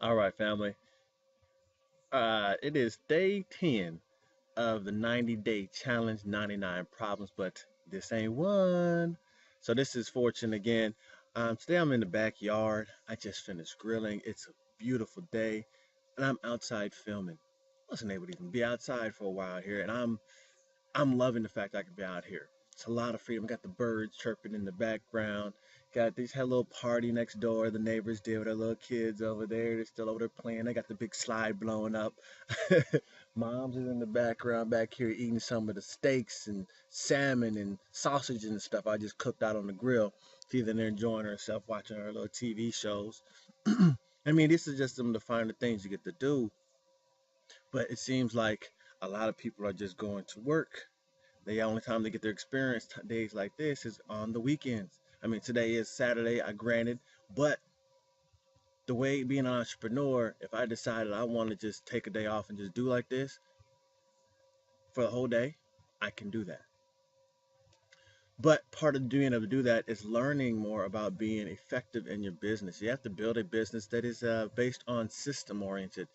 All right, family. It is day 10 of the 90-day challenge, 99 problems, but this ain't one. So this is Fortune again. Today I'm in the backyard. I just finished grilling. It's a beautiful day, and I'm outside filming. Wasn't able to even be outside for a while here, and I'm loving the fact I can be out here. It's a lot of freedom. Got the birds chirping in the background. Got these had a little party next door. The neighbors did with their little kids over there. They're still over there playing. They got the big slide blowing up. Mom's is in the background back here eating some of the steaks and salmon and sausage and stuff I just cooked out on the grill. She's in there enjoying herself, watching her little TV shows. I mean, this is just some of the finer things you get to do. But it seems like a lot of people are just going to work. The only time they get their experience days like this is on the weekends. I mean, today is Saturday, I granted, but the way being an entrepreneur, if I decided I want to just take a day off and just do like this for the whole day, I can do that. But part of being able to do that is learning more about being effective in your business. You have to build a business that is based on system oriented.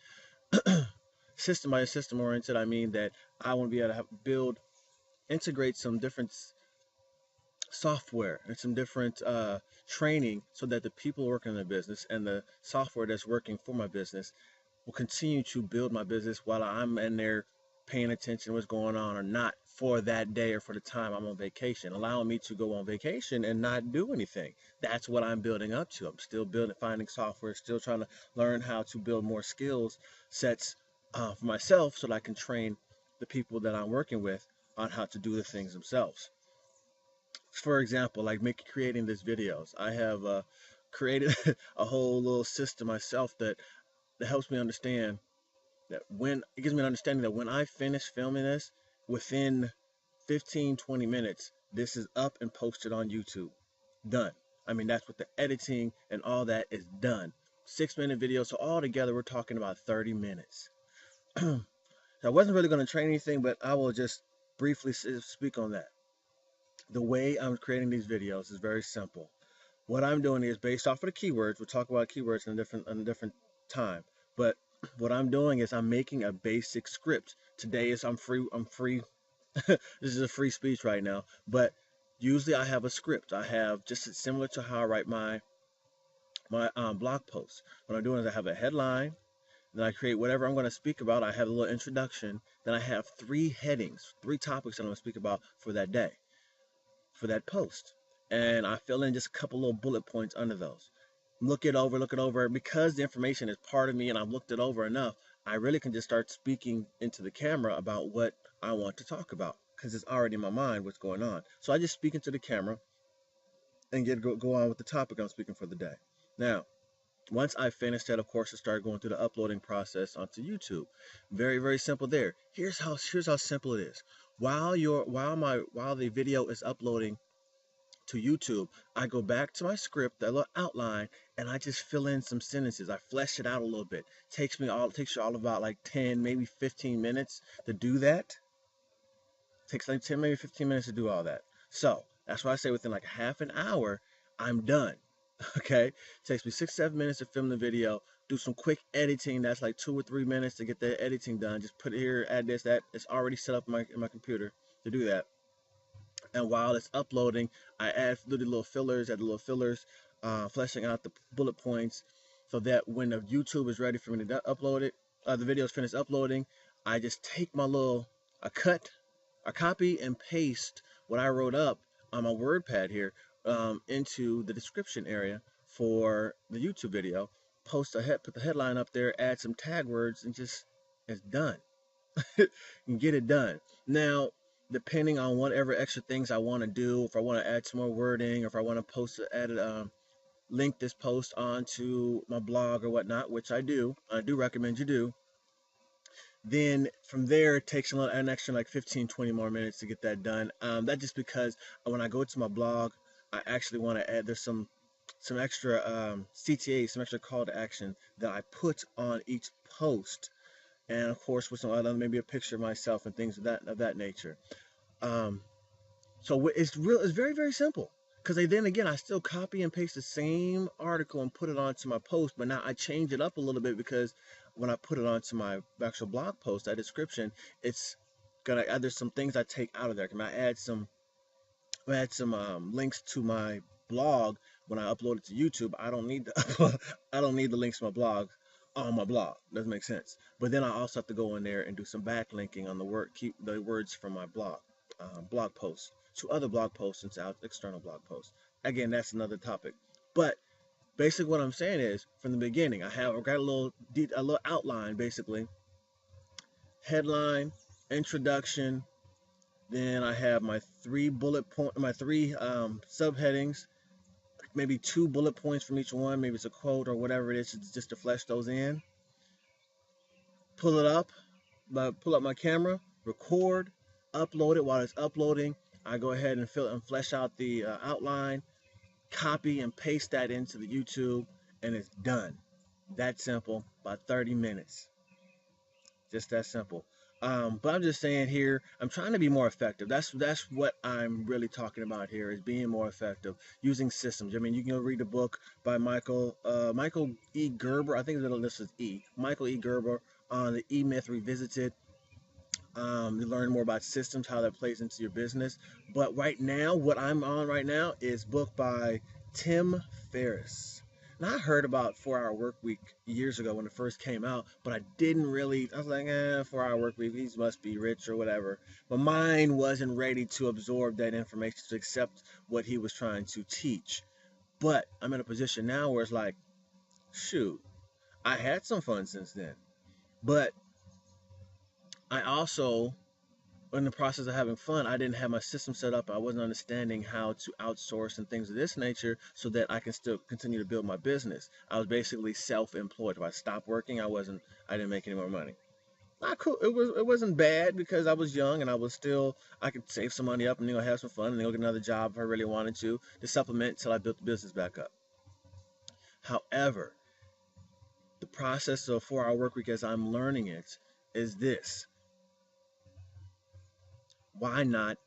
System by system oriented, I mean that I want to be able to build, integrate some different software and some different training so that the people working in the business and the software that's working for my business will continue to build my business while I'm in there paying attention to what's going on or not for that day or for the time I'm on vacation, allowing me to go on vacation and not do anything. That's what I'm building up to. I'm still building, finding software, still trying to learn how to build more skills sets for myself so that I can train the people that I'm working with on how to do the things themselves. For example, like creating these videos, I have created a whole little system myself that helps me understand that when it gives me an understanding that when I finish filming this within 15-20 minutes, this is up and posted on YouTube. Done. I mean, that's what the editing and all that is done. 6-minute video, so all together we're talking about 30 minutes. So I wasn't really going to train anything, but I will just briefly speak on that. The way I'm creating these videos is very simple. What I'm doing is based off of the keywords. We'll talk about keywords in a different time. But what I'm doing is I'm making a basic script. Today is I'm free. I'm free. This is a free speech right now. But usually I have a script. I have just similar to how I write my blog posts. What I'm doing is I have a headline. Then I create whatever I'm going to speak about. I have a little introduction. Then I have 3 headings, 3 topics that I'm going to speak about for that day, for that post. And I fill in just a couple little bullet points under those. Look it over. Because the information is part of me and I've looked it over enough, I really can just start speaking into the camera about what I want to talk about because it's already in my mind what's going on. So I just speak into the camera and go on with the topic I'm speaking for the day. Now, once I finish that, of course, I start going through the uploading process onto YouTube. Very, very simple there. Here's how simple it is. While the video is uploading to YouTube, I go back to my script, that little outline, and I just fill in some sentences. I flesh it out a little bit. Takes you all about like 10, maybe 15 minutes to do that. Takes like 10, maybe 15 minutes to do all that. So that's why I say within like half an hour, I'm done. Okay, it takes me 6, 7 minutes to film the video. Do some quick editing. That's like 2 or 3 minutes to get the editing done. Just put it here, add this, that. It's already set up in my computer to do that. And while it's uploading, I add little fillers, fleshing out the bullet points, so that when the YouTube is ready for me to upload it, the video is finished uploading, I just take a copy and paste what I wrote up on my WordPad here into the description area for the YouTube video. Put the headline up there, add some tag words, and just it's done. And get it done. Now, depending on whatever extra things I want to do, if I want to add some more wording, or if I want to link this post onto my blog or whatnot, which I do recommend you do. Then from there, it takes an extra like 15-20 more minutes to get that done. That's just because when I go to my blog, I actually want to add, there's some extra CTA, some extra call to action that I put on each post, and of course with some other, maybe a picture of myself and things of that nature. Um, so it's very, very simple. Because then again, I still copy and paste the same article and put it onto my post, but now I change it up a little bit because when I put it onto my actual blog post, that description, it's gonna there's some things I take out of there. Can I add some links to my blog when I upload it to YouTube? I don't need the I don't need the links to my blog on my blog. Doesn't make sense. But then I also have to go in there and do some backlinking on the keep the words from my blog posts to other blog posts and to external blog posts. Again, that's another topic. But basically, what I'm saying is, from the beginning, I've got a little outline, basically, headline, introduction. Then I have my three subheadings, maybe 2 bullet points from each one. Maybe it's a quote or whatever it is, just to flesh those in. Pull up my camera, record, upload it. While it's uploading, I go ahead and flesh out the outline, copy and paste that into the YouTube, and it's done. That simple, about 30 minutes. Just that simple. But I'm just saying here, I'm trying to be more effective. That's what I'm really talking about here, is being more effective, using systems. I mean, you can go read a book by Michael E. Gerber. I think this is E. Michael E. Gerber on the E-Myth Revisited. You learn more about systems, how that plays into your business. But right now, what I'm on right now is a book by Tim Ferriss. Now, I heard about 4-Hour Work Week years ago when it first came out, but I was like, 4-Hour Work Week, he must be rich or whatever. My mind wasn't ready to absorb that information, to accept what he was trying to teach. But I'm in a position now where it's like, shoot, I had some fun since then. But I also, in the process of having fun, I didn't have my system set up. I wasn't understanding how to outsource and things of this nature so that I can still continue to build my business. I was basically self-employed. If I stopped working, I didn't make any more money. Not cool. It wasn't bad because I was young and I could save some money up and then have some fun and then go get another job if I really wanted to supplement until I built the business back up. However, the process of 4-Hour Work Week as I'm learning it is this. Why not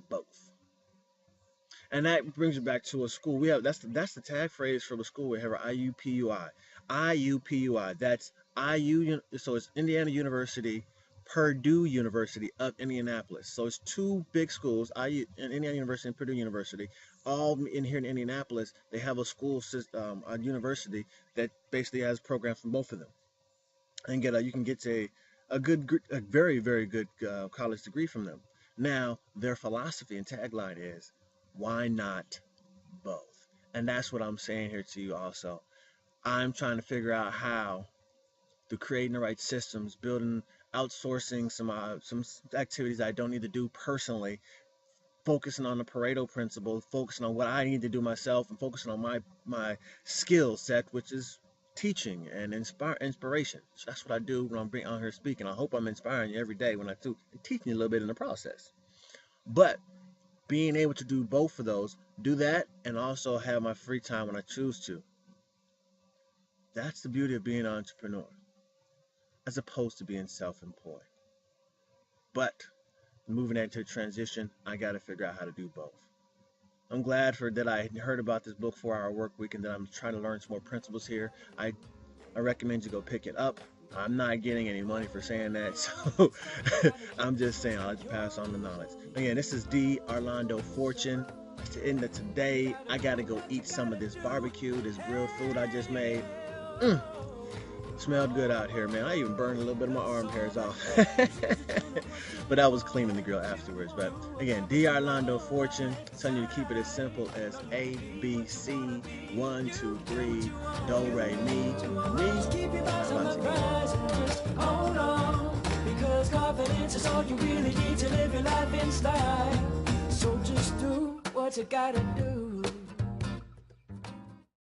both? And that brings me back to a school. That's the tag phrase for the school we have, IUPUI. IUPUI. That's IU. So it's Indiana University, Purdue University of Indianapolis. So it's 2 big schools, Indiana University and Purdue University, all in here in Indianapolis. They have a school system, a university that basically has programs from both of them, and you can get a very, very good college degree from them. Now, their philosophy and tagline is, why not both? And that's what I'm saying here to you also. I'm trying to figure out how, through creating the right systems, outsourcing some activities I don't need to do personally, focusing on the Pareto principle, focusing on what I need to do myself, and focusing on my skill set, which is teaching and inspiration. So that's what I do when I'm out here speaking. I hope I'm inspiring you every day when I do, and teaching you a little bit in the process. But being able to do both of those, do that, and also have my free time when I choose to. That's the beauty of being an entrepreneur, as opposed to being self-employed. But moving that to a transition, I got to figure out how to do both. I'm glad that I heard about this book, 4-Hour Work Week, and that I'm trying to learn some more principles here. I recommend you go pick it up. I'm not getting any money for saying that, so I'm just saying I'll just pass on the knowledge. Again, this is Arlando Fortune. It's the end of today. I got to go eat some of this barbecue, this grilled food I just made. Smelled good out here, man. I even burned a little bit of my arm hairs off. But I was cleaning the grill afterwards. But again, Arlando Fortune, telling you to keep it as simple as A, B, C, 1, 2, 3, do, re, mi. Hold on, because confidence is all you really need to live your life in style. So just do what you gotta do.